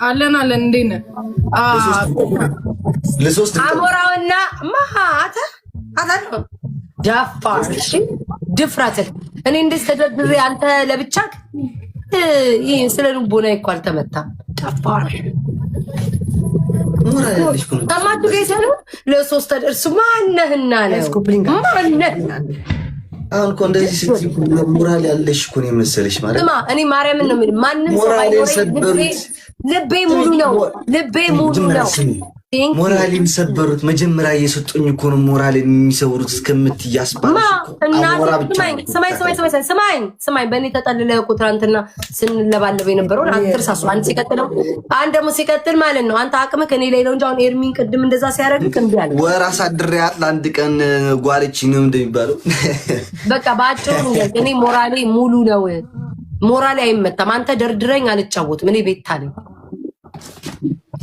አለን እንዴት ነህ? ለሶስት አሞራውና ማሃታ አታቶ ዳፋር ድፍራት እኔ እንደዚህ ተደብሬ አንተ ለብቻክ ይሄ ስለ ልቦና እኮ አልተመታም። ዳፋር ታማቱ ገይሰሉ ለሶስት ተደርሱ ማነህና ነው ማነህና አሁን እኮ እንደዚህ ስትይ ሞራል ያለሽ እኮ ነው የመሰለሽ ማለት ነው። እኔ ማርያምን ነው የምልህ ማንንም ሰው አይኖርም። ልቤ ሙሉ ነው። ልቤ ሙሉ ነው። ሞራሌን ሰበሩት። መጀመሪያ እየሰጡኝ እኮ ነው ሞራሌን የሚሰብሩት እስከምትያስባለሽ እኮ ስማኝ በእኔ ተጠልለ እኮ ትናንትና ስንለባለበው የነበረውን አትርሳሱ። አንድ ሲቀጥል አንድ ደግሞ ሲቀጥል ማለት ነው አንተ አቅምህ ከኔ ላይ ነው እንጂ አሁን ኤርሚን ቅድም እንደዛ ሲያደርግ እንዴ አለ ወር አሳድሬያት ለአንድ ቀን ጓልቺ ነው እንደሚባለው በቃ ባጭሩ እኔ ሞራሌ ሙሉ ነው። ሞራሌ አይመታም። አንተ ደርድረኝ አልጫወትም። እኔ ቤት ታለኝ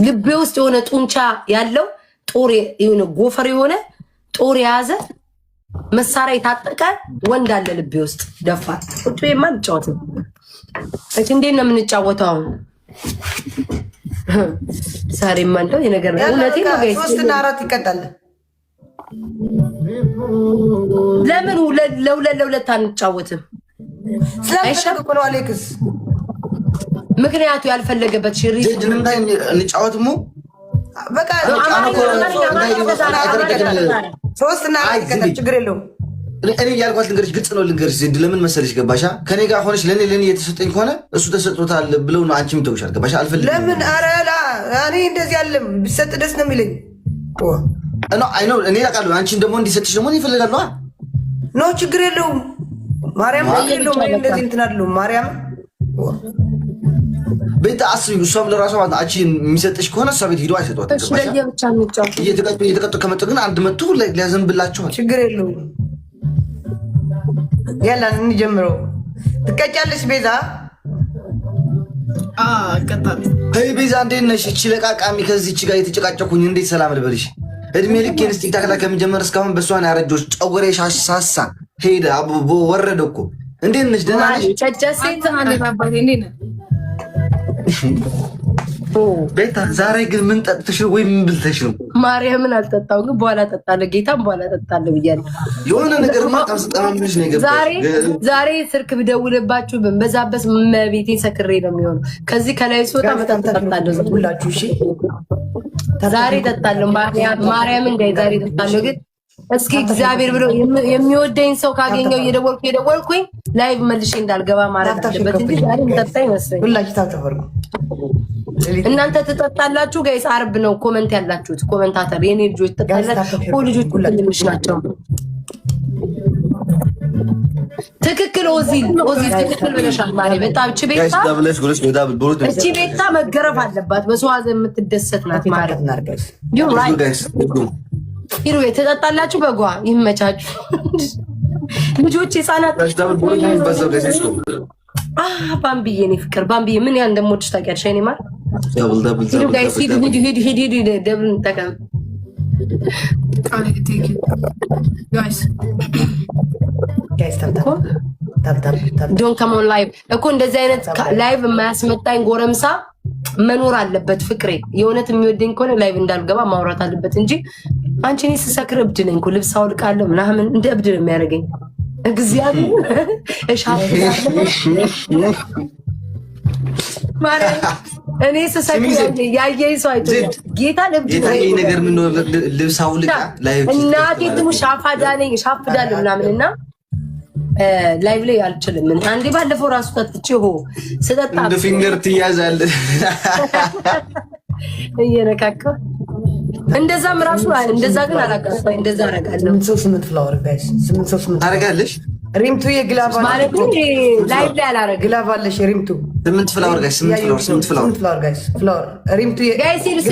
ልቤ ውስጥ የሆነ ጡንቻ ያለው ጦር የሆነ ጎፈር የሆነ ጦር የያዘ መሳሪያ የታጠቀ ወንድ አለ ልቤ ውስጥ። ደፋር ቁጭ የማን ጫወት ነው እቺ እንዴት ነው የምንጫወተው? አሁን ሳሪ ማንደው የነገር ነው እውነቴ ነው። ጋይስ 3 እና 4 ይቀጣል። ለምን ለሁለት አንጫወትም? ስለማይሸጥ ነው አሌክስ ምክንያቱ ያልፈለገበት ሽሪ እንጫወትሙ በቃ 3 እና 4 ይቀጣል። ችግር የለውም። እኔ ያልኳት ልንገርሽ ግልጽ ነው ልንገርሽ ዜድ ለምን መሰለሽ ገባሻ? ከኔ ጋር ሆነሽ ለኔ የተሰጠኝ ከሆነ እሱ ተሰጥቶታል ብለው ነው አንቺም ተውሻል። ገባሻ? አልፈልግም። ለምን አረላ እኔ እንደዚህ አይደለም ቢሰጥ ደስ ነው የሚለኝ አይ ነው እኔ ያውቃለሁ። አንቺን ደግሞ እንዲሰጥሽ ደግሞ ይፈልጋሉ። ኖ ችግር የለውም። ማርያም የለውም እንደዚህ እንትን አይደለም። ማርያም ቤት አስቢ። እሷም ለራሷ አንቺ የሚሰጥሽ ከሆነ እሷ ቤት ሂዶ አይሰጧትም። ገባሻ? እየተቀጡ ከመጡ ግን አንድ መጡ ሊያዘንብላቸዋል። ችግር የለውም። ያላ እንጀምረው። ትቀጫለሽ ቤዛ? አይ ቤዛ እንዴት ነሽ? እቺ ለቃቃሚ ከዚህች ጋር የተጨቃጨኩኝ እንዴት ሰላም ልበልሽ? እድሜ ልኬን ቲክታክ ላይ ከመጀመር እስካሁን በእሷን ያረጆች ጨጉሬ ሳሳ ሄደ አቦ ወረደ እኮ። እንዴት ነሽ? ደህና ነሽ? ጨጨሴት አንዴ ባባቴ እንዴት ነህ? ቤታ ዛሬ ግን ምን ጠጥተሽ ነው ወይ ምን ብልተሽ ነው? ማርያምን አልጠጣው ግን በኋላ ጠጣለሁ። ጌታም በኋላ ጠጣለሁ ብያለሁ። የሆነ ነገር ማጣም ስጠማምሽ ነው የገባሽ። ዛሬ ስልክ ብደውልባችሁ በዛበስ መቤቴን ሰክሬ ነው የሚሆነው። ከዚህ ከላይ ስወጣ በጣም ጠጣለሁ። ሁላችሁ እሺ፣ ዛሬ ጠጣለሁ። ማርያምን ጋር ዛሬ ጠጣለሁ። ግን እስኪ እግዚአብሔር ብሎ የሚወደኝ ሰው ካገኘው እየደወልኩኝ ላይቭ መልሼ እንዳልገባ ማለት አለበት እንጂ ዛሬ ጠጣ ይመስለኝ። ሁላችሁ ታተፈርኩ እናንተ ትጠጣላችሁ ጋይስ። አርብ ነው ኮመንት ያላችሁት ኮመንታተር የኔ ልጆች ትጠጣላችሁ። ልጆች ሁሉም ናቸው። ትክክል ኦዚል ትክክል ብለሻል ማለት በጣም እቺ ቤታ መገረፍ አለባት። በሰዋዘ የምትደሰት ናት ማለት ይሩ ትጠጣላችሁ። በጓ ይመቻችሁ ልጆች ህፃናት። ባምቢዬ እኔ ፍቅር ባምቢዬ ምን ያህል እንደምወድሽ ታውቂያለሽ። እኔ ማለት ሂዱ ጋይስ ሂዱ ደብል እንጠቀም ዶን ከሞን ላይቭ እኮ እንደዚህ አይነት ላይቭ የማያስመጣኝ ጎረምሳ መኖር አለበት። ፍቅሬ የእውነት የሚወደኝ ከሆነ ላይቭ እንዳልገባ ማውራት አለበት እንጂ አንቺ እኔ ስሰክር እብድ ነኝ እኮ ልብስ አውልቃለሁ ምናምን እንደ እብድ ነው የሚያደርገኝ። እግዚአብሔር እኔ ስሰክር ያየኝ ሰው አይቶ ጌታ እብድ ነገር ምን ልብስ አውልቃ እናቴ ትሙሽ ሻፍዳለሁ ምናምን እና ላይቭ ላይ አልችልም። አንዴ ባለፈው ራሱ ጠጥቼ ስጠጣ እንደ ፊንገር ትያዛለህ እየነካካ እንደዛም ራሱ እንደዛ ግን አላውቅም። እንደዛ አደርጋለሁ። 8 ፍላወር ጋይስ 8 ታደርጋለሽ። ሪምቱ የግላብ ማለት ላይቭ ላይ አላደርግም። ግላብ አለሽ ሪምቱ 8 ፍላወር ጋይስ 8 ፍላወር ጋይስ ፍላወር ሪምቱ ጋይስ 8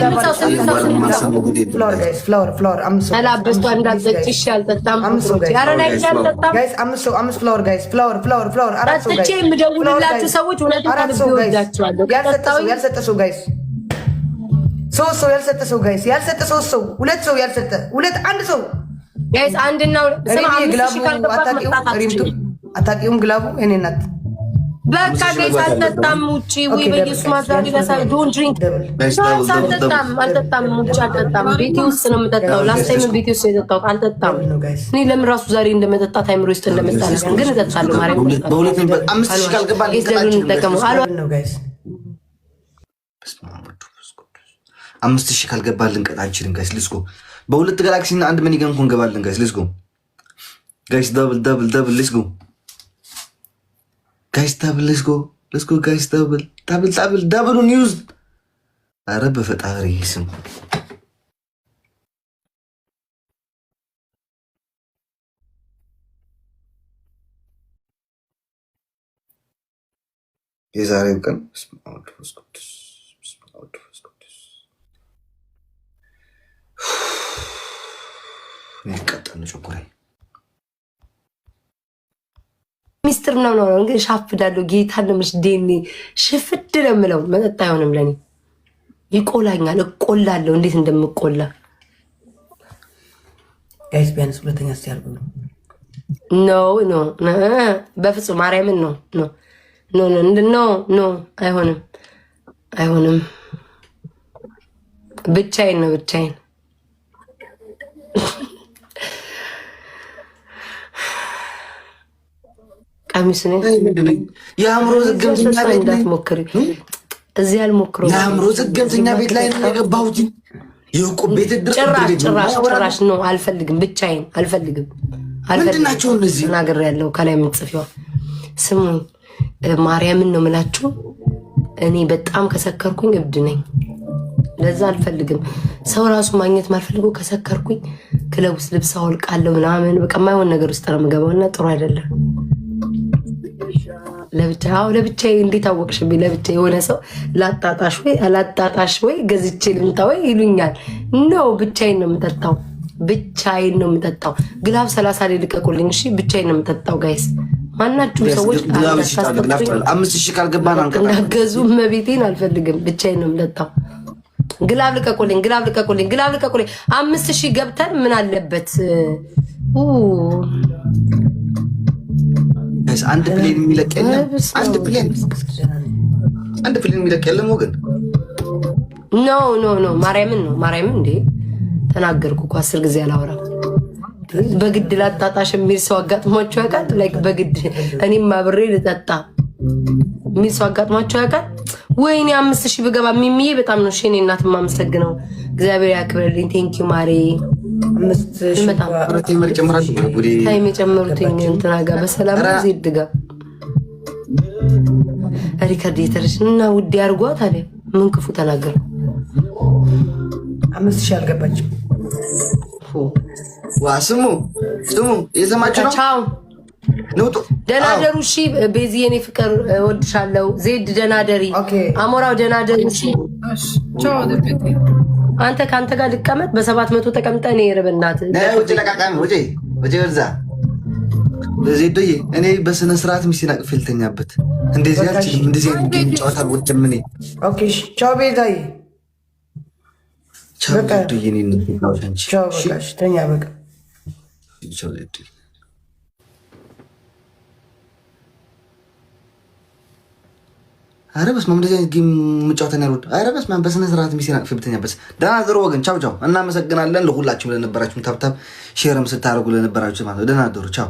ፍላወር ጋይስ ፍላወር አምስት አላበስቷ እንዳትጠጪሽ አልጠጣም። ያረ ላይ አልጠጣም ጋይስ 5 ፍላወር ጋይስ ፍላወር አራት ሰው ጋይስ የምደውልላችሁ ሰዎች እውነቱን ከልብ ይወዳችኋለሁ። ያልሰጠ ሰው ጋይስ 3 ሰው ያልሰጠ ሰው ጋይስ ያልሰጠ 3 ሰው 2 ሰው ያልሰጠ 1 ሰው ጋይስ አንድና ስማ ግላቡ አታቂውም ግላቡ እኔ ናት በቃ ጋይስ አልጠጣም ውጪ ወይ በኢየሱስ ማዛሪ ለሳይ ዶንት ድሪንክ አልጠጣም ውጪ አልጠጣም ቤቴ ውስጥ ነው የምጠጣው ላስት ታይም ቤቴ ውስጥ የጠጣሁት አልጠጣም እኔ ለምን ራሱ ዛሬ እንደመጠጣ ታይምሮ ውስጥ እንደመጣ ግን እጠጣለሁ ማርያም በሁለት 5000 ካልገባል ተጠቀሙ ነው ጋይስ 5000 ካልገባልን ቀጣ አንችልም ጋይስ ሌትስ ጎ በሁለት ጋላክሲ እና አንድ መኒገን እንኳን ገባልን ጋይስ ሌትስ ጎ ጋይስ ደብል ሌትስ ጎ ጋይስ ደብል ሌትስ ጎ ጋይስ ደብል ኒውዝ አረ በፈጣሪ ስም የዛሬው ቀን ይቀጣል ጮኩራይ ሚስጥር ነው እንግዲህ ሻፍዳለሁ ጌታ ለምሽ ዴኒ ሽፍድ ለምለው መጠጣ አይሆንም ለኔ ይቆላኛል እቆላለሁ እንዴት እንደምቆላ ጋይስ ቢያንስ ሁለተኛ ሲያርጉ ኖ በፍጹም ማርያምን ኖ አይሆንም ብቻዬን ነው ቀሚስ ነው የአእምሮ ዝግምተኛ ቤት እንዳትሞክሪ እዚህ አልሞክረው የአእምሮ ዝግምተኛ ቤት ላይ ነው የገባሁት የቁብ ቤት ጭራሽ ነው አልፈልግም ብቻዬን አልፈልግም ምንድናቸው እነዚህ ነገር ያለው ከላይ የምትጽፊው ስሙኝ ማርያምን ነው የምላችሁ እኔ በጣም ከሰከርኩኝ እብድ ነኝ ለዛ አልፈልግም ሰው ራሱ ማግኘት ማልፈልገው ከሰከርኩኝ ክለብ ውስጥ ልብስ አወልቃለሁ ምናምን በቃ የማይሆን ነገር ውስጥ ነው የምገባውና ጥሩ አይደለም ለብቻዬ እንዴት አወቅሽብኝ ለብቻዬ የሆነ ሰው ላጣጣሽ ወይ ገዝቼ ልምጣ ወይ ይሉኛል ኖ ብቻዬን ነው የምጠጣው ግላብ 30 ላይ ልቀቁልኝ እሺ ብቻዬን ነው የምጠጣው ጋይስ ማናችሁ ሰዎች 5000 ካልገባን እንዳገዙ መቤቴን አልፈልግም ብቻዬን ነው የምጠጣው ግላብ ልቀቁልኝ 5000 ገብተን ምን አለበት አንድ ፕሌን የሚለቅ የለም አንድ ፕሌን የሚለቅ የለም ወገን ኖ ማርያምን እንዴ ተናገርኩ እኮ 10 ጊዜ አላወራም በግድ ላጣጣሽ የሚል ሰው አጋጥሟቸው ያውቃል ላይክ በግድ እኔም አብሬ ልጠጣ የሚል ሰው አጋጥሟቸው ያውቃል ወይኔ 5000 ብገባ ሚሚዬ በጣም ነው እኔ እናት ማመሰግነው እግዚአብሔር ያክብርልኝ ቴንኪው ማሪ 5000 ታይም የጨመሩትኝ እንትና ጋር በሰላም ዜድ ጋር ሪከርድ የተረሽ እና ውድ ያርጓት አለ ምን ክፉ ተናገር 5000 አልገባችም ዋ ስሙ የሰማችሁ ነው ቻው ደናደሩ እሺ ቤዚ የኔ ፍቅር ወድሻለሁ ዜድ ደናደሪ አሞራው ደናደሩ እሺ ቻው ደብቴ አንተ ካንተ ጋር ልቀመጥ በ700 ተቀምጠ እኔ ይርብናት ወጪ ለቃቃም ወጪ ወርዛ ዜዶዬ እኔ በስነ ስርዓት ሚስቴን አቅፌ ልተኛበት እንደዚህ አልችልም እንደዚህ ጨዋታ ወጭም እኔ ኦኬ ቻው ቤዛዬ ቻው ዜዶዬ እኔ ነው ቻው በቃ ተኛ በቃ ቻው ዜዶዬ አረ በስመ አብ እንደዚህ አይነት ጌም መጫወተን ያልወድ አረ በስመ አብ በስነ ስርዓት ሚስቴን አቅፌ ብተኛበት ደህና አደሩ ወገን ቻው እናመሰግናለን ለሁላችሁም ለነበራችሁ ታብታብ ሼርም ስታደርጉ ለነበራችሁ ማለት ነው ደህና አደሩ ቻው